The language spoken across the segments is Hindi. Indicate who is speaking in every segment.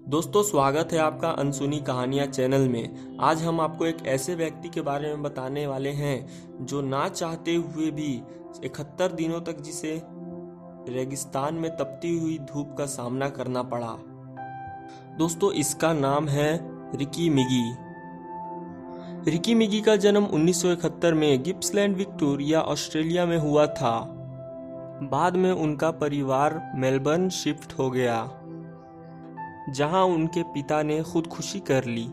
Speaker 1: दोस्तों, स्वागत है आपका अनसुनी कहानियाँ चैनल में। आज हम आपको एक ऐसे व्यक्ति के बारे में बताने वाले हैं जो ना चाहते हुए भी 71 दिनों तक जिसे रेगिस्तान में तपती हुई धूप का सामना करना पड़ा। दोस्तों, इसका नाम है रिकी मिगी। रिकी मिगी का जन्म 1971 में गिप्सलैंड, विक्टोरिया, ऑस्ट्रेलिया में हुआ था। बाद में उनका परिवार मेलबर्न शिफ्ट हो गया, जहां उनके पिता ने खुदकुशी कर ली।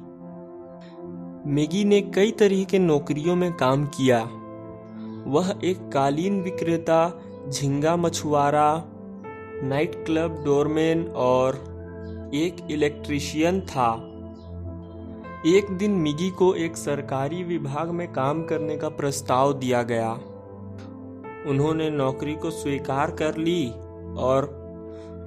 Speaker 1: मैगी ने कई तरह के नौकरियों में काम किया। वह एक कालीन विक्रेता, झींगा मछुआरा, नाइट क्लब डोरमैन और एक इलेक्ट्रीशियन था। एक दिन मिगी को एक सरकारी विभाग में काम करने का प्रस्ताव दिया गया। उन्होंने नौकरी को स्वीकार कर ली और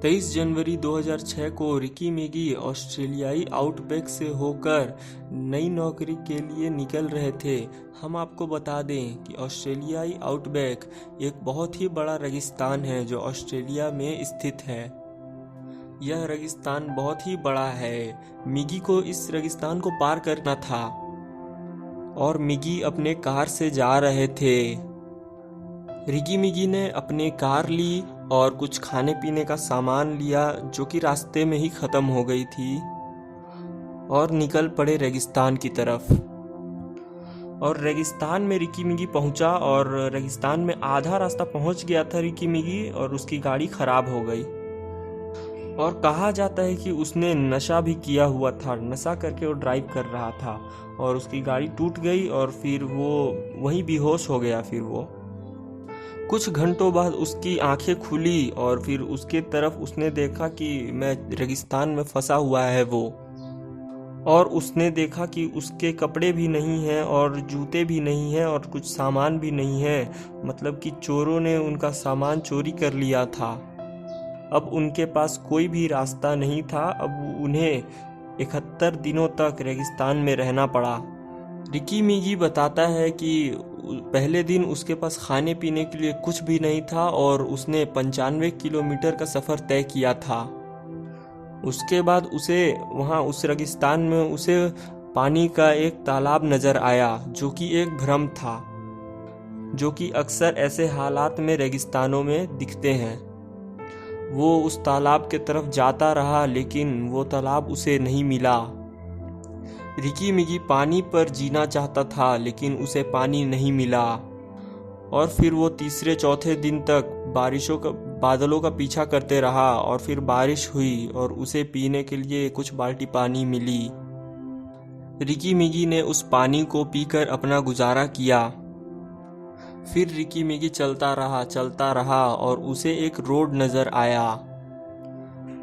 Speaker 1: 23 जनवरी 2006 को रिकी मिगी ऑस्ट्रेलियाई आउटबैक से होकर नई नौकरी के लिए निकल रहे थे। हम आपको बता दें कि ऑस्ट्रेलियाई आउटबैक एक बहुत ही बड़ा रेगिस्तान है जो ऑस्ट्रेलिया में स्थित है। यह रेगिस्तान बहुत ही बड़ा है। मिगी को इस रेगिस्तान को पार करना था और मिगी अपने कार से जा रहे थे। रिकी मिगी ने अपनी कार ली और कुछ खाने पीने का सामान लिया जो कि रास्ते में ही खत्म हो गई थी, और निकल पड़े रेगिस्तान की तरफ। और रेगिस्तान में रिकी मिगी पहुंचा और रेगिस्तान में आधा रास्ता पहुंच गया था रिकी मिगी, और उसकी गाड़ी खराब हो गई। और कहा जाता है कि उसने नशा भी किया हुआ था। नशा करके वो ड्राइव कर रहा था और उसकी गाड़ी टूट गई और फिर वो वहीं बेहोश हो गया। फिर वो कुछ घंटों बाद उसकी आंखें खुली और फिर उसके तरफ उसने देखा कि मैं रेगिस्तान में फंसा हुआ है वो। और उसने देखा कि उसके कपड़े भी नहीं हैं और जूते भी नहीं हैं और कुछ सामान भी नहीं है। मतलब कि चोरों ने उनका सामान चोरी कर लिया था। अब उनके पास कोई भी रास्ता नहीं था। अब उन्हें 71 दिनों तक रेगिस्तान में रहना पड़ा। रिकी मिगी बताता है कि पहले दिन उसके पास खाने पीने के लिए कुछ भी नहीं था और उसने 95 किलोमीटर का सफ़र तय किया था। उसके बाद उसे वहाँ उस रेगिस्तान में उसे पानी का एक तालाब नज़र आया जो कि एक भ्रम था, जो कि अक्सर ऐसे हालात में रेगिस्तानों में दिखते हैं। वो उस तालाब के तरफ जाता रहा लेकिन वो तालाब उसे नहीं मिला। रिकी मिगी पानी पर जीना चाहता था लेकिन उसे पानी नहीं मिला। और फिर वो तीसरे चौथे दिन तक बादलों का पीछा करते रहा और फिर बारिश हुई और उसे पीने के लिए कुछ बाल्टी पानी मिली। रिकी मिगी ने उस पानी को पीकर अपना गुजारा किया। फिर रिकी मिगी चलता रहा और उसे एक रोड नज़र आया।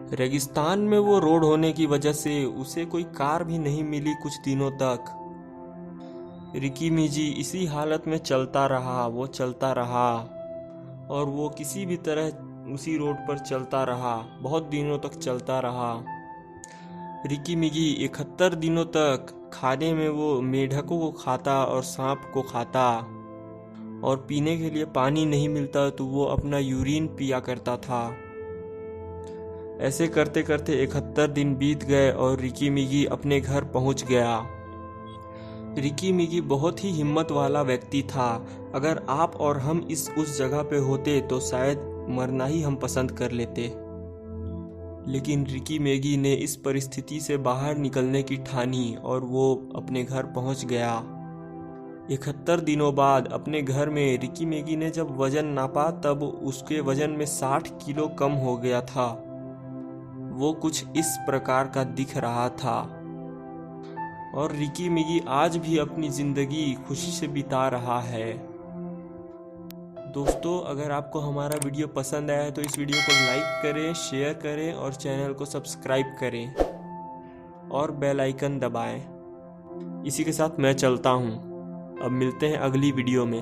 Speaker 1: रेगिस्तान में वो रोड होने की वजह से उसे कोई कार भी नहीं मिली कुछ दिनों तक। रिकी मिगी इसी हालत में चलता रहा और वो किसी भी तरह उसी रोड पर चलता रहा। बहुत दिनों तक चलता रहा। रिकी मिगी 71 दिनों तक खाने में वो मेढकों को खाता और सांप को खाता, और पीने के लिए पानी नहीं मिलता तो वो अपना यूरिन पिया करता था। ऐसे करते करते 71 दिन बीत गए और रिकी मिगी अपने घर पहुंच गया। रिकी मिगी बहुत ही हिम्मत वाला व्यक्ति था। अगर आप और हम उस जगह पे होते तो शायद मरना ही हम पसंद कर लेते। लेकिन रिकी मिगी ने इस परिस्थिति से बाहर निकलने की ठानी और वो अपने घर पहुंच गया। 71 दिनों बाद अपने घर में रिकी मिगी ने जब वजन नापा तब उसके वजन में 60 किलो कम हो गया था। वो कुछ इस प्रकार का दिख रहा था। और रिकी मिगी आज भी अपनी ज़िंदगी खुशी से बिता रहा है। दोस्तों, अगर आपको हमारा वीडियो पसंद आया है तो इस वीडियो को लाइक करें, शेयर करें और चैनल को सब्सक्राइब करें और बेल आइकन दबाएं। इसी के साथ मैं चलता हूँ। अब मिलते हैं अगली वीडियो में।